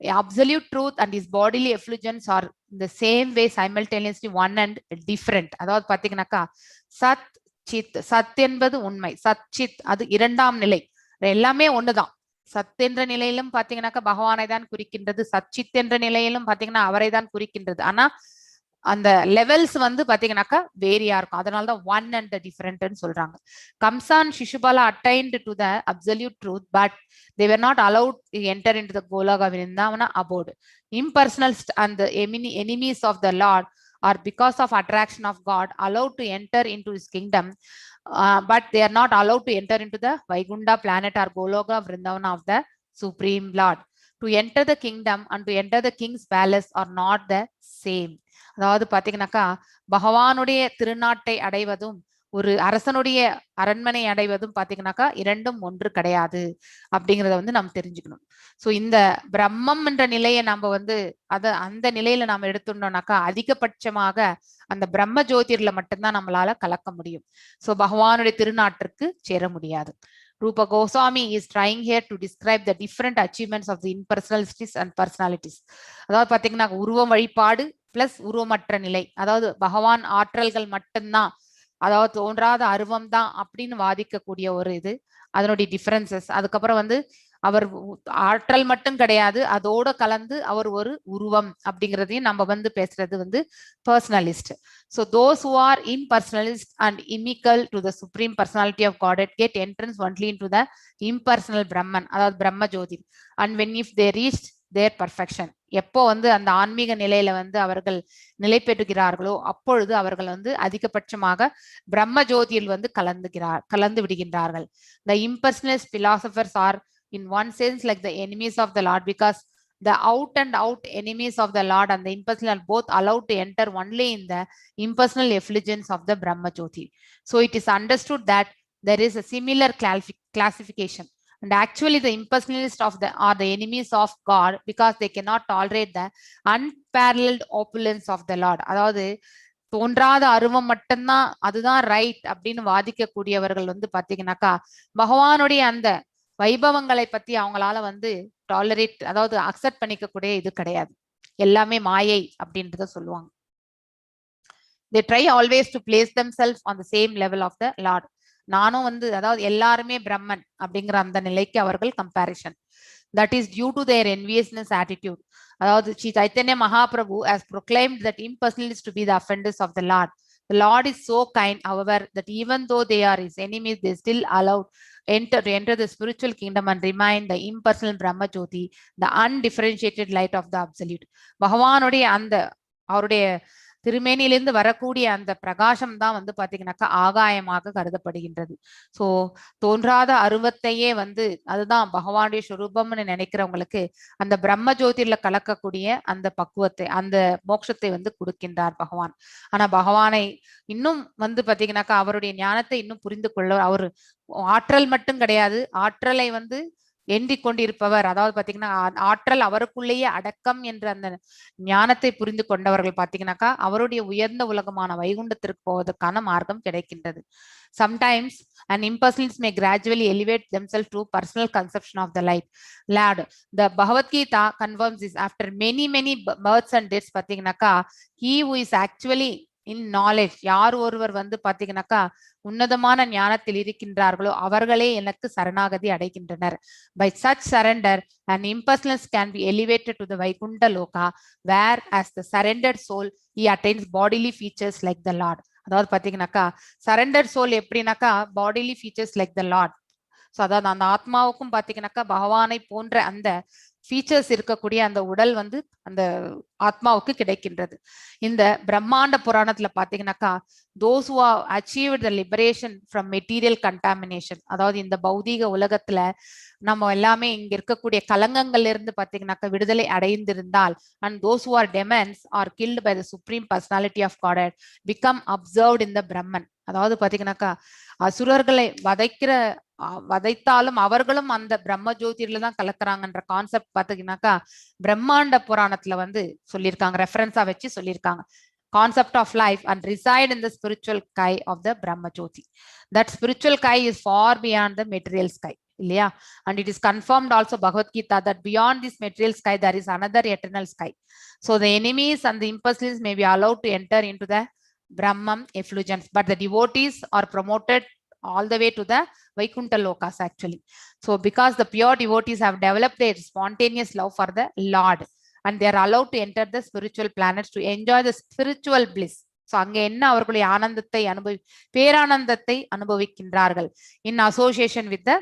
the absolute truth and his bodily effulgence are in the same way simultaneously one and different. அதாவது பாத்தீங்கன்னாக்கா சத் சித், சத் என்பது உண்மை, சத் சித் அது இரண்டாம் நிலை, எல்லாமே ஒண்ணுதான். சத் என்ற நிலையிலும் பாத்தீங்கன்னாக்கா பகவானை தான் குறிக்கின்றது, சச்சித் என்ற நிலையிலும் பாத்தீங்கன்னா அவரை தான் குறிக்கின்றது. ஆனா அந்த லெவல்ஸ் வந்து பாத்தீங்கன்னாக்கா வேரியா இருக்கும். அதனாலதான் ஒன் அண்ட் த டிஃபரெண்ட்னு சொல்றாங்க. கம்சான் சிசுபாலா attained to the absolute truth, but they were not allowed to enter into the Goloka Vrindavana abode. Impersonalists and the enemies of the Lord are, because of attraction of God, allowed to enter into his kingdom, but they are not allowed to enter into the Vaikunta planet or Goloka Vrindavana of the Supreme Lord. To enter the kingdom and to enter the king's palace are not the same. அதாவது பாத்தீங்கன்னாக்கா பகவானுடைய திருநாட்டை அடைவதும் ஒரு அரசனுடைய அரண்மனை அடைவதும் பாத்தீங்கன்னாக்கா இரண்டும் ஒன்று கிடையாது அப்படிங்கிறத வந்து நம்ம தெரிஞ்சுக்கணும். ஸோ இந்த பிரம்மம் என்ற நிலையை நம்ம வந்து அந்த நிலையில நாம எடுத்துட்டோம்னாக்கா அதிகபட்சமாக அந்த பிரம்ம ஜோதிர்ல மட்டும்தான் நம்மளால கலக்க முடியும். ஸோ பகவானுடைய திருநாட்டிற்கு சேர முடியாது. Rupa Goswami is trying here to describe the different achievements of the impersonalities and personalities. அதாவது பாத்தீங்கன்னா உருவம் வழிபாடு பிளஸ் உருவமற்ற நிலை, அதாவது பகவான் ஆற்றல்கள் மட்டும்தான், அதாவது தோன்றாத அருவம் தான் அப்படின்னு வாதிக்கக்கூடிய ஒரு இது, அதனுடைய டிஃபரன்சஸ். அதுக்கப்புறம் வந்து அவர் ஆற்றல் மட்டும் கிடையாது, அதோட கலந்து அவர் ஒரு உருவம் அப்படிங்கிறதையும் நம்ம வந்து பேசுறது வந்து பர்சனலிஸ்ட். So those who are impersonalist and inimical to the supreme personality of Godhead get entrance only into the impersonal Brahman, அதாவது பிரம்ம ஜோதி. And when if they reach their perfection, எப்போ வந்து அந்த ஆன்மீக நிலையில வந்து அவர்கள் நிலை பெறுகிறார்களோ அப்பொழுது அவர்கள் வந்து அதிகபட்சமாக பிரம்ம ஜோதியில் வந்து கலந்து விடுகின்றார்கள். The impersonalist philosophers are in one sense like the enemies of the Lord, because the out and out enemies of the Lord and the impersonal are both allowed to enter only in the impersonal effulgence of the Brahma Jyoti. So it is understood that there is a similar classification, and actually the impersonalists are the enemies of God because they cannot tolerate the unparalleled opulence of the Lord. அதாவது தோன்றாத அருவம் மட்டும்தான் அதுதான் right அப்படின்னு வாதிக்கக்கூடியவர்கள் வந்து பாத்தீங்கன்னாக்கா பகவானுடைய அந்த வைபவங்களை பத்தி அவங்களால வந்து டாலரேட், அதாவது அக்செப்ட் பண்ணிக்கக்கூடிய இது கிடையாது, எல்லாமே மாயை அப்படின்றத சொல்லுவாங்க. They try always to place themselves on the same level of the Lord. நானும் வந்து அதாவது எல்லாருமே பிரம்மன் அப்படிங்கிற அந்த நிலைக்கு அவர்கள் comparison. That is due to their enviousness attitude. அதாவது Sri Chaitanya Mahaprabhu has proclaimed that impersonalists to be the offenders of the Lord. The Lord is so kind, however, that even though they are his enemies, they still allowed to enter the spiritual kingdom and remain the impersonal Brahma Jyoti, the undifferentiated light of the absolute. பகவானுடைய அந்த அவருடைய திருமேனியிலிருந்து வரக்கூடிய அந்த பிரகாசம் தான் வந்து பாத்தீங்கன்னாக்கா ஆகாயமாக கருதப்படுகின்றது. சோ தோன்றாத அருவத்தையே வந்து அதுதான் பகவானுடைய ஸ்வரூபம்னு நினைக்கிறவங்களுக்கு அந்த பிரம்ம ஜோதியில கலக்கக்கூடிய அந்த பக்குவத்தை, அந்த மோட்சத்தை வந்து கொடுக்கின்றார் பகவான். ஆனா பகவானை இன்னும் வந்து பாத்தீங்கன்னாக்கா அவருடைய ஞானத்தை இன்னும் புரிந்து கொள்ள, அவர் ஆற்றல் மட்டும் கிடையாது, ஆற்றலை வந்து எண்ணிக் கொண்டிருப்பவர், அதாவது பாத்தீங்கன்னா ஆற்றல் அவருக்குள்ளேயே அடக்கம் என்ற அந்த ஞானத்தை புரிந்து கொண்டவர்கள் பாத்தீங்கன்னாக்கா அவருடைய உயர்ந்த உலகமான வைகுண்டத்திற்கு போவதற்கான மார்க்கம் கிடைக்கின்றது. Sometimes an impersonalist may gradually elevate themselves to personal conception of the light. Lord, the Bhagavad Gita confirms this. After many births and deaths பாத்தீங்கன்னாக்கா he who is actually in knowledge, யார் ஒருவர் வந்து பாத்தீங்கன்னாக்கா உன்னதமான ஞானத்தில் இருக்கின்றார்களோ அவர்களே எனக்கு சரணாகதி அடைகின்றனர். By such surrender, an impersonalist can be elevated to the Vaikuntha Loka, where as the surrendered soul, he attains bodily features like the Lord. அதாவது பாத்தீங்கன்னாக்கா சரண்டர் சோல் எப்படின்னாக்கா bodily features like the Lord. So அதாவது அந்த ஆத்மாவுக்கும் பாத்தீங்கன்னாக்கா பகவானை போன்ற அந்த ஃபீச்சர்ஸ் இருக்கக்கூடிய அந்த உடல் வந்து அந்த ஆத்மாவுக்கு கிடைக்கின்றது. இந்த பிரம்மாண்ட புராணத்துல பாத்தீங்கன்னாக்கா those who have achieved the liberation from material contamination, அதாவது இந்த பௌதீக உலகத்துல நம்ம எல்லாமே இங்க இருக்கக்கூடிய கலங்கங்கள்ல இருந்து பாத்தீங்கன்னாக்கா விடுதலை அடைந்திருந்தால், and those who are demons are killed by the supreme personality of Godhead become observed in the Brahman. அதாவது பாத்தீங்கன்னாக்கா அசுரர்களை வதைத்தாலும் அவர்களும் அந்த பிரம்ம ஜோதியில தான் கலக்குறாங்கன்ற கான்செப்ட் பாத்தீங்கன்னாக்கா பிரம்மாண்ட புராணத்துல வந்து சொல்லியிருக்காங்க, ரெஃபரன்ஸா வச்சு சொல்லியிருக்காங்க. Concept of life and reside in the spiritual sky of the Brahma Jyoti. That spiritual sky is far beyond the material sky. இல்லையா? And it is confirmed also Bhagavad Gita that beyond this material sky there is another eternal sky. So the enemies and the impulses may be allowed to enter into the Brahman effulgence, but the devotees are promoted all the way to the Vaikuntha Lokas actually. So because the pure devotees have developed their spontaneous love for the Lord, and they are allowed to enter the spiritual planets to enjoy the spiritual bliss. So அங்க என்ன அவர்களுடைய ஆனந்தத்தை பேரானந்தத்தை அனுபவிக்கின்றார்கள் in association with the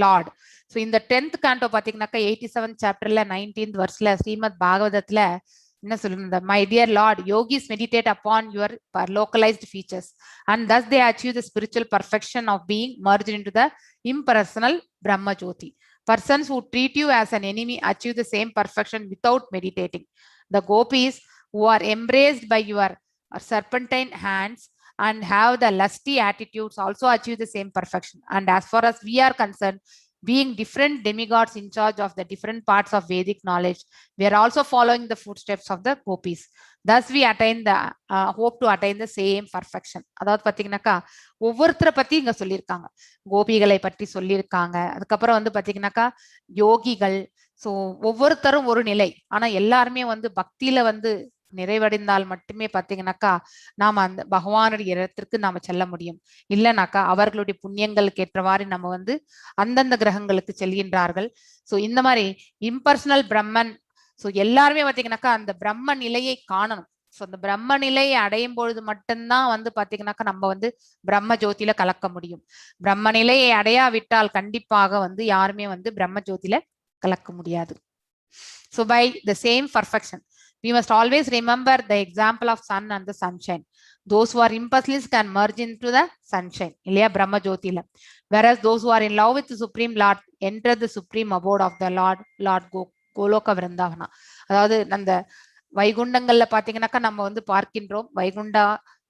Lord. So in the 10th canto பாத்தீங்கன்னாக்கா 87th chapterல 19th verseல Srimad பாகவதத்துல என்ன சொல்லுங்க, my dear Lord, yogis meditate upon your localized features and thus they achieve the spiritual perfection of being merged into the impersonal Brahma Jyoti. Persons who treat you as an enemy achieve the same perfection without meditating. The gopis who are embraced by your serpentine hands and have the lusty attitudes also achieve the same perfection. And as far as we are concerned, being different demigods in charge of the different parts of Vedic knowledge, we are also following the footsteps of the gopis. Thus we attain the hope to attain the same perfection. அதாவது பாத்தீங்கன்னாக்கா ஒவ்வொருத்தரை பத்தி இங்க சொல்லியிருக்காங்க, கோபிகளை பற்றி சொல்லியிருக்காங்க. அதுக்கப்புறம் வந்து பாத்தீங்கன்னாக்கா யோகிகள். ஸோ ஒவ்வொருத்தரும் ஒரு நிலை, ஆனா எல்லாருமே வந்து பக்தியில வந்து நிறைவடைந்தால் மட்டுமே பாத்தீங்கன்னாக்கா நாம அந்த பகவானுடைய இடத்திற்கு நாம செல்ல முடியும். இல்லைனாக்கா அவர்களுடைய புண்ணியங்களுக்கு ஏற்றவாறு நம்ம வந்து அந்தந்த கிரகங்களுக்கு செல்கின்றார்கள். ஸோ இந்த மாதிரி இம்பர்சனல் பிரம்மன், ஸோ எல்லாருமே பாத்தீங்கன்னாக்கா அந்த பிரம்ம நிலையை காணணும். ஸோ அந்த பிரம்ம நிலையை அடையும் பொழுது மட்டும்தான் வந்து பாத்தீங்கன்னாக்கா நம்ம வந்து பிரம்ம ஜோதியில கலக்க முடியும். பிரம்ம நிலையை அடையாவிட்டால் கண்டிப்பாக வந்து யாருமே வந்து பிரம்ம ஜோதியில கலக்க முடியாது. So by the same perfection, we must always remember the example of sun and the sunshine. Those who are impersonalists can merge into the sunshine, இல்லையா, பிரம்ம ஜோதியில. Whereas those who are in love with the supreme Lord enter the supreme abode of the Lord கோலோக விருந்தாவனா. அதாவது அந்த வைகுண்டங்கள்ல பாத்தீங்கன்னாக்கா நம்ம வந்து பார்க்கின்றோம் வைகுண்டா,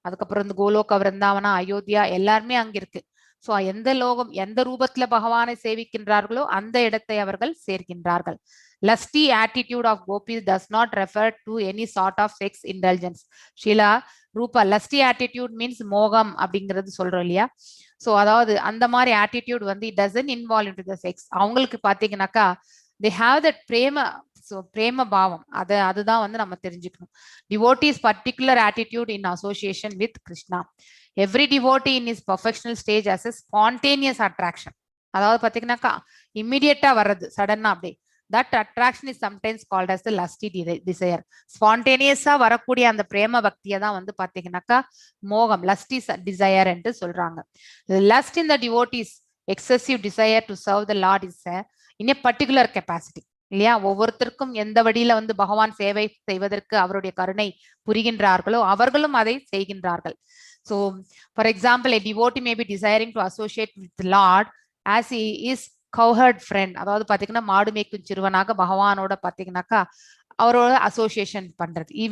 அதுக்கப்புறம் வந்து கோலோக விருந்தாவனா, அயோத்தியா எல்லாருமே அங்க இருக்கு. சோ எந்த லோகம் எந்த ரூபத்துல பகவானை சேவிக்கின்றார்களோ அந்த இடத்தை அவர்கள் சேர்க்கின்றார்கள். Lusty attitude of gopis does not refer to any sort of sex indulgence. Shila Rupa, lusty attitude means மோகம் அப்படிங்கிறது சொல்றோம் இல்லையா. சோ அதாவது அந்த மாதிரி attitude வந்து it doesn't involve into the sex. அவங்களுக்கு பாத்தீங்கன்னாக்கா they have that பிரேம பாவம், அதுதான் வந்து நம்ம தெரிஞ்சுக்கணும். Devotees particular attitude in association with Krishna. Every devotee in his perfectional stage has a spontaneous attraction. அதாவது பாத்தீங்கன்னாக்கா இம்மிடியட்டா வர்றது, சடனா அப்படியே. That attraction is sometimes called as the lusty desire. ஸ்பான்டேனியஸா வரக்கூடிய அந்த பிரேம பக்தியை தான் வந்து பாத்தீங்கன்னாக்கா மோகம், lusty desire என்று சொல்றாங்க. Lust in the devotees, excessive desire to serve the Lord is in a particular capacity. இல்லையா, ஒவ்வொருத்தருக்கும் எந்த வழியில வந்து பகவான் சேவை செய்வதற்கு அவருடைய கருணை புரிகின்றார்களோ அவர்களும் அதை செய்கின்றார்கள். So for example, a devotee may be desiring to associate with the Lord as he is cowherd friend. அதாவது பாத்தீங்கன்னா மாடு மேய்க்கும் சிறுவனாக பகவானோட பாத்தீங்கன்னாக்கா அவரோட அசோசியேஷன் பண்றது. He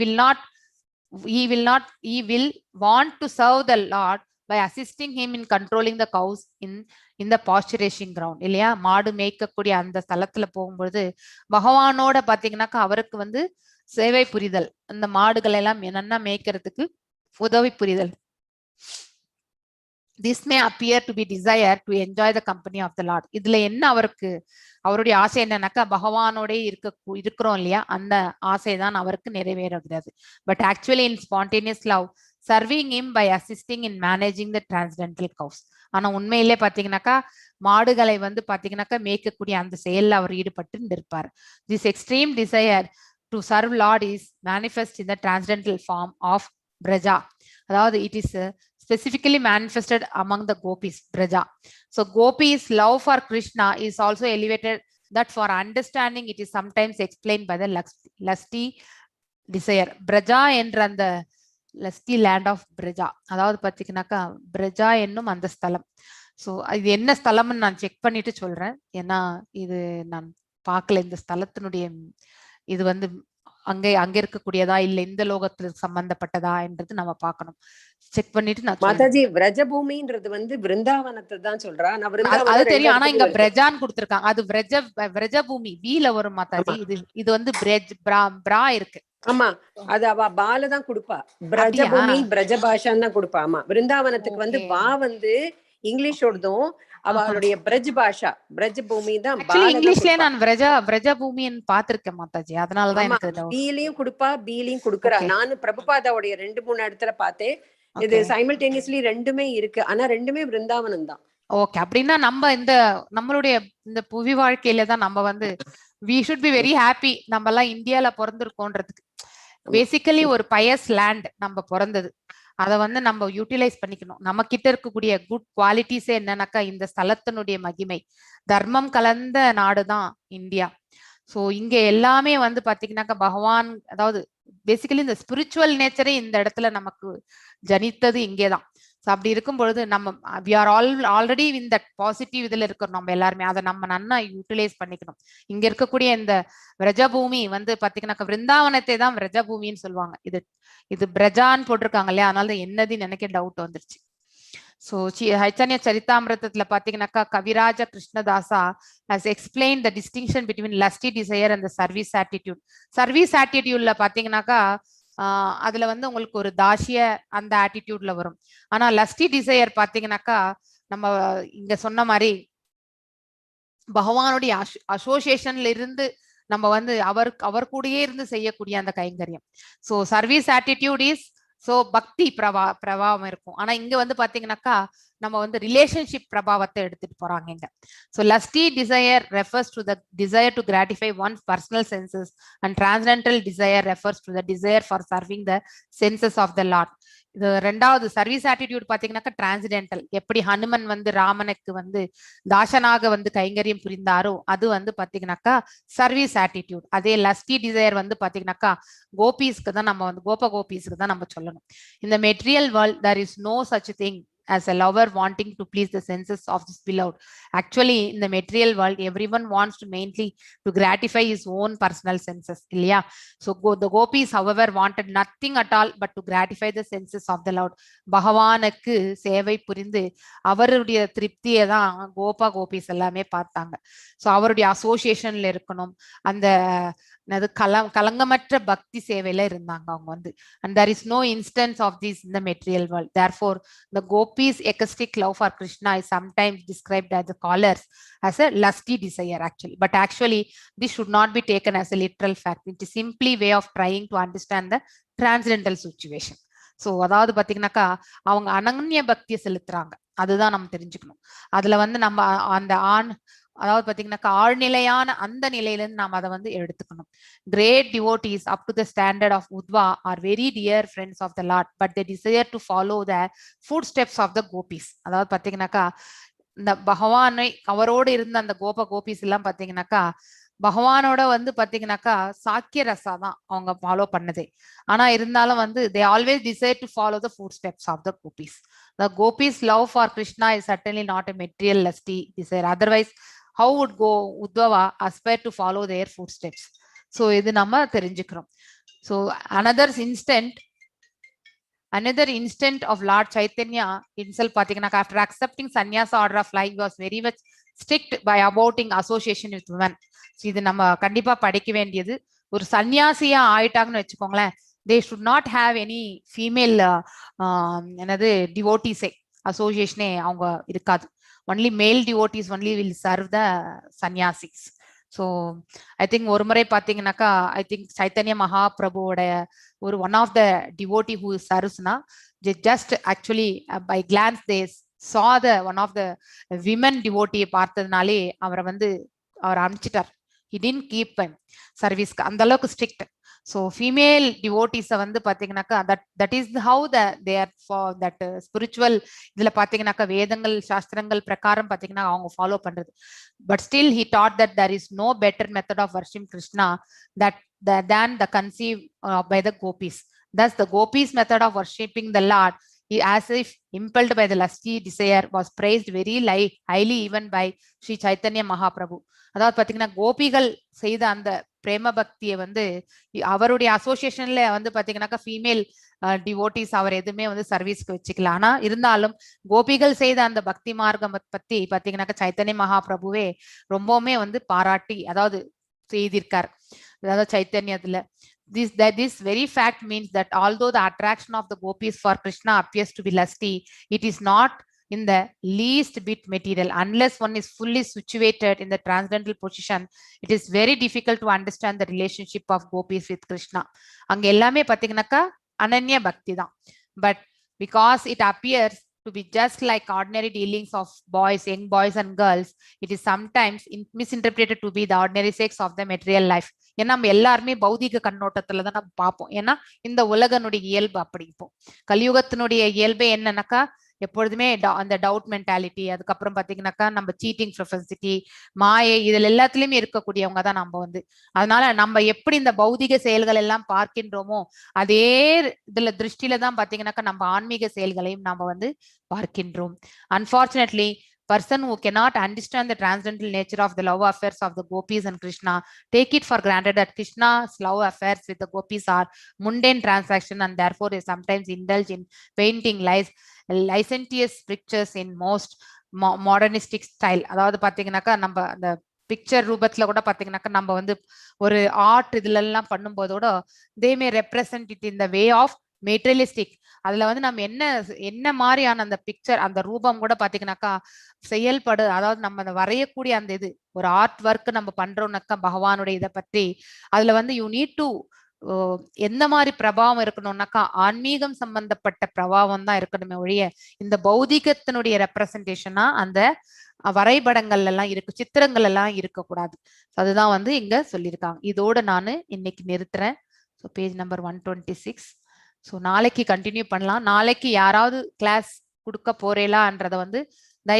will want to serve the Lord by assisting him in controlling the cows in the pasturation ground. இல்லையா, மாடு மேய்க்கக்கூடிய அந்த ஸ்தலத்துல போகும்போது பகவானோட பாத்தீங்கன்னாக்கா அவருக்கு வந்து சேவை புரிதல், அந்த மாடுகள் எல்லாம் என்னன்னா மேய்க்கிறதுக்கு உதவி புரிதல். This may appear to be desire to enjoy the company of the Lord. இதுல என்ன அவருக்கு அவருடைய ஆசை என்னன்னாக்கா பகவானோட இருக்கிறோம் இல்லையா, அந்த ஆசை தான் அவருக்கு நிறைவேறுகிறது. But actually in spontaneous love serving him by assisting in managing the transcendental cows. ஆனா உண்மையிலே பாத்தீங்கன்னாக்கா மாடுகளை வந்து பாத்தீங்கன்னாக்கா மேய்க்கக்கூடிய அந்த செயல்ல அவர் ஈடுபட்டு இருப்பார். This extreme desire to serve Lord is manifest in the transcendental form of Braja. அதாவது it is specifically manifested among the gopis, Braja. So gopis love for Krishna is also elevated, that for understanding it is sometimes explained by the lusty desire. Braja என்ற அந்த lusty land of Braja, அதாவது பாத்தீங்கன்னாக்கா Braja என்னும் அந்த ஸ்தலம். So இது என்ன ஸ்தலம்னு நான் செக் பண்ணிட்டு சொல்றேன், ஏன்னா இது நான் பார்க்கல இந்த ஸ்தலத்தினுடைய இது வந்து அங்கே அங்க இருக்கக்கூடியதா இல்ல இந்த லோகத்துக்கு சம்பந்தப்பட்டதா என்றது நம்ம பார்க்கணும். செக் பண்ணிட்டு நான் மாதாஜி விரஜபூமின்றது வந்து விருந்தாவனத்தை தான் சொல்றா. அது தெரியும், ஆனா இங்க பிரஜான்னு கொடுத்திருக்காங்க. அது விரஜபூமி வீல வரும் மாதாஜி. இது வந்து பிரா இருக்கு. ஆமா, அது அவ பால தான் கொடுப்பா. பிரஜபூமி பிரஜபாஷான்னு தான் கொடுப்பா. ஆமா, விருந்தாவனத்துக்கு வந்து வா வந்து இங்கிலீஷோடதும் அவளுடைய பிரஜ் பாஷா பிரஜ் பூமி தான். இங்கிலீஷ்லயே நான் பிரஜ பூமின்னு பாத்திருக்கேன் மாதாஜி, அதனாலதான் எனக்கு பீலையும் கொடுப்பா பீலையும் கொடுக்கறா. நான் பிரபுபாதாவுடைய 2-3 இடத்துல பார்த்தேன். இது சைமல்டேனியஸ்லி ரெண்டுமே இருக்கு, ஆனா ரெண்டுமே விருந்தாவனம் தான். ஓகே, அப்படின்னா நம்ம இந்த நம்மளுடைய இந்த புவி வாழ்க்கையில தான் நம்ம வந்து we should be very happy நம்ம எல்லாம் இந்தியால பிறந்திருக்கோன்றதுக்கு. பேசிக்கலி ஒரு பயஸ் லேண்ட் நம்ம பிறந்தது, அதை வந்து நம்ம யூட்டிலைஸ் பண்ணிக்கணும். நம்ம கிட்ட இருக்கக்கூடிய குட் குவாலிட்டிஸே என்னன்னாக்கா இந்த ஸ்தலத்தினுடைய மகிமை, தர்மம் கலந்த நாடுதான் இந்தியா. ஸோ இங்க எல்லாமே வந்து பாத்தீங்கன்னாக்கா பகவான், அதாவது பேசிக்கலி இந்த ஸ்பிரிச்சுவல் நேச்சரே இந்த இடத்துல நமக்கு ஜனித்தது இங்கேதான். ஸோ அப்படி இருக்கும் பொழுது நம்ம we are already in that positive இதுல இருக்கிறோம் நம்ம எல்லாருமே, அதை நம்ம நன்னா யூட்டிலைஸ் பண்ணிக்கணும். இங்க இருக்கக்கூடிய இந்த விரஜபூமி வந்து பாத்தீங்கன்னாக்கா விருந்தாவனத்தை தான் விரஜபூமின்னு சொல்லுவாங்க. இது பிரஜான்னு போட்டிருக்காங்க இல்லையா, அதனால என்னதுன்னு எனக்கு டவுட் வந்துருச்சு. ஸோ சைத்தன்ய சரிதாமிரதத்துல பாத்தீங்கன்னாக்கா கவிராஜ கிருஷ்ணதாசா has explained the distinction between lusty desire and the service attitude. Service ஆட்டிடியூட்ல பாத்தீங்கன்னாக்கா அதுல வந்து உங்களுக்கு ஒரு தாசிய அந்த ஆட்டிடியூட்ல வரும். ஆனா லஸ்டி டிசையர் பாத்தீங்கன்னாக்கா நம்ம இங்க சொன்ன மாதிரி பகவானுடைய அசோசியேஷன்ல இருந்து நம்ம வந்து அவர் கூடயே இருந்து செய்யக்கூடிய அந்த கைங்கரியம். So service attitude is so பக்தி பிரபாவம் இருக்கும். ஆனா இங்க வந்து பாத்தீங்கன்னாக்கா நம்ம வந்து ரிலேஷன்ஷிப் பிரபாவத்தை எடுத்துட்டு போறாங்க இங்க. So lusty desire refers to the desire to gratify one's personal senses and transcendental desire refers to the desire for serving the senses of the lord. இது ரெண்டாவது சர்வீஸ் ஆட்டிடியூட் பாத்தீங்கன்னாக்கா டிரான்சிடென்டல். எப்படி ஹனுமன் வந்து ராமனுக்கு வந்து தாசனாக வந்து கைங்கரியம் புரிந்தாரோ அது வந்து பாத்தீங்கன்னாக்கா சர்வீஸ் ஆட்டிடியூட். அதே லஸ்டி டிசையர் வந்து பாத்தீங்கன்னாக்கா கோபீஸ்க்கு தான் நம்ம வந்து கோபிஸ்க்கு தான் நம்ம சொல்லணும். இந்த material world there is no such thing as a lover wanting to please the senses of his beloved. Actually in the material world everyone wants to mainly to gratify his own personal senses இல்லையா. So the gopis however wanted nothing at all but to gratify the senses of the Lord. பகவானுக்கு சேவை புரிந்து அவருடைய திருப்தியை தான் கோபிஸ் எல்லாமே பார்த்தாங்க. So அவருடைய அசோசியேஷன்ல இருக்கணும், அந்த கலங்கமற்ற பக்தி சேவையில இருந்தாங்க அவங்க வந்து. And there is no instance of this in the material world. Therefore the gopis ecstatic love for Krishna is sometimes described as the callers as a lusty desire actually, but actually this should not be taken as a literal fact. It is simply way of trying to understand the transcendental situation. So அதாவது பாத்தீங்கன்னாக்கா அவங்க அனன்ய பக்தியை செலுத்துறாங்க, அதுதான் நம்ம தெரிஞ்சுக்கணும். அதுல வந்து நம்ம அந்த அதாவது பாத்தீங்கன்னாக்கா ஆழ்நிலையான அந்த நிலையில இருந்து நாம அதை வந்து எடுத்துக்கணும். Great devotees up to the standard of Uddhava are very dear friends of the lord but they desire to follow the footsteps of the gopis. அதாவது பாத்தீங்கன்னாக்கா இந்த பகவானை அவரோடு இருந்த அந்த கோபிஸ் எல்லாம் பாத்தீங்கன்னாக்கா பகவானோட வந்து பாத்தீங்கன்னாக்கா சாக்கிய ரசா தான் அவங்க ஃபாலோ பண்ணதே. ஆனா இருந்தாலும் வந்து they always decide to follow the footsteps of the gopis. The gopis love for Krishna is certainly not a material lusty desire. Otherwise how would Uddhava aspire to follow their footsteps? So இது நம்ம தெரிஞ்சுக்கிறோம். So another instant another instant of Lord Chaitanya himself பாத்தீங்கன்னா after accepting sannyasa order of life was very much strict by avoiding association with women. இது நம்ம கண்டிப்பா படிக்க வேண்டியது. ஒரு சன்னியாசியா ஆயிட்டாங்கன்னு வச்சுக்கோங்களேன், they should not have any female என்னது devotees association அவங்க இருக்காது. only male devotees only will serve the sannyasis. So I think ஒரு முறை பாத்தீங்கன்னாக்கா I think Chaitanya Mahaprabhuவோட ஒரு one of the devotee who serves na just actually by glance they saw the one of the women devotee பார்த்ததுனாலே அவரை வந்து அவர் அனுப்பிச்சிட்டார். he didn't keep service அந்த அளவுக்கு strict. so female devotees வந்து பாத்தீங்கன்னாக்கா that is how they are for that spiritual இதுல பாத்தீங்கன்னாக்கா வேதங்கள் சாஸ்திரங்கள் பிரகாரம் பாத்தீங்கன்னா அவங்க ஃபாலோ பண்றது. but still he taught that there is no better method of worshiping Krishna than the conceived by the gopis. thus the gopis method of worshipping the Lord, as if impelled by the lusty desire, was praised very highly even by Sri Chaitanya Mahaprabhu. அதாவது பாத்தீங்கன்னா கோபிகள் செய்த அந்த பிரேம பக்தியை வந்து அவருடைய அசோசியேஷன்ல வந்து பாத்தீங்கன்னாக்கா female devotees அவர் எதுவுமே வந்து சர்வீஸ்க்கு வச்சுக்கல. ஆனா இருந்தாலும் கோபிகள் செய்த அந்த பக்தி மார்க்கம் பத்தி பாத்தீங்கன்னாக்கா சைத்தன்ய மகாபிரபுவே ரொம்பவுமே வந்து பாராட்டி அதாவது செய்திருக்கார். அதாவது சைத்தன்யத்துல this very fact means that although the attraction of the gopis for Krishna appears to be lusty, it is not in the least bit material. Unless one is fully situated in the transcendental position, it is very difficult to understand the relationship of gopis with Krishna. அங்க எல்லாமே பாத்தீங்கன்னாக்கா அனன்ய பக்தி தான். but because it appears to be just like ordinary dealings of boys, young boys and girls, it is sometimes misinterpreted to be the ordinary sex of the material life. ஏன்னா நம்ம எல்லாருமே பௌதிக கண்ணோட்டத்துல தான் நம்ம பார்ப்போம். ஏன்னா இந்த உலகனுடைய இயல்பு அப்படி. இப்போ கலியுகத்தினுடைய இயல்பே என்னன்னாக்கா எப்பொழுதுமே அந்த டவுட் மென்டாலிட்டி, அதுக்கப்புறம் பாத்தீங்கன்னாக்கா நம்ம சீட்டிங் ப்ரொஃபென்சிட்டி, மாயை, இதுல எல்லாத்துலயுமே இருக்கக்கூடியவங்க தான் நம்ம வந்து. அதனால நம்ம எப்படி இந்த பௌதிக செயல்கள் எல்லாம் பார்க்கின்றோமோ அதே இதுல திருஷ்டில தான் பாத்தீங்கன்னாக்கா நம்ம ஆன்மீக செயல்களையும் நாம வந்து பார்க்கின்றோம். Unfortunately, person who cannot understand the transcendental nature of the love affairs of the gopis and Krishna take it for granted that Krishna's love affairs with the gopis are mundane transaction, and therefore they sometimes indulge in painting licentious pictures in most modernistic style. அதாவது பாத்தீங்கன்னாக்கா நம்ம அந்த picture ரூபத்துல கூட பாத்தீங்கன்னாக்கா நம்ம வந்து ஒரு ஆர்ட் இதுல எல்லாம் பண்ணும்போதோட they may represent it in the way of materialistic. அதுல வந்து நம்ம என்ன மாதிரியான அந்த பிக்சர் அந்த ரூபம் கூட பாத்தீங்கன்னாக்கா செயல்படு, அதாவது நம்ம அந்த வரையக்கூடிய அந்த இது ஒரு ஆர்ட் ஒர்க் நம்ம பண்றோம்னாக்கா பகவானுடைய இதை பற்றி அதுல வந்து யூ நீட் டு எந்த மாதிரி பிரபாவம் இருக்கணும்னாக்கா ஆன்மீகம் சம்பந்தப்பட்ட பிரபாவம் தான் இருக்கணுமே ஒழிய இந்த பௌதிகத்தினுடைய ரெப்ரசன்டேஷனா அந்த வரைபடங்கள் எல்லாம் இருக்கு, சித்திரங்கள் எல்லாம் இருக்கக்கூடாது. அதுதான் வந்து இங்க சொல்லியிருக்காங்க. இதோட நான் இன்னைக்கு நிறுத்துறேன். So page number 126. ஸோ நாளைக்கு கண்டினியூ பண்ணலாம். நாளைக்கு யாராவது கிளாஸ் கொடுக்க போறேலான்றத வந்து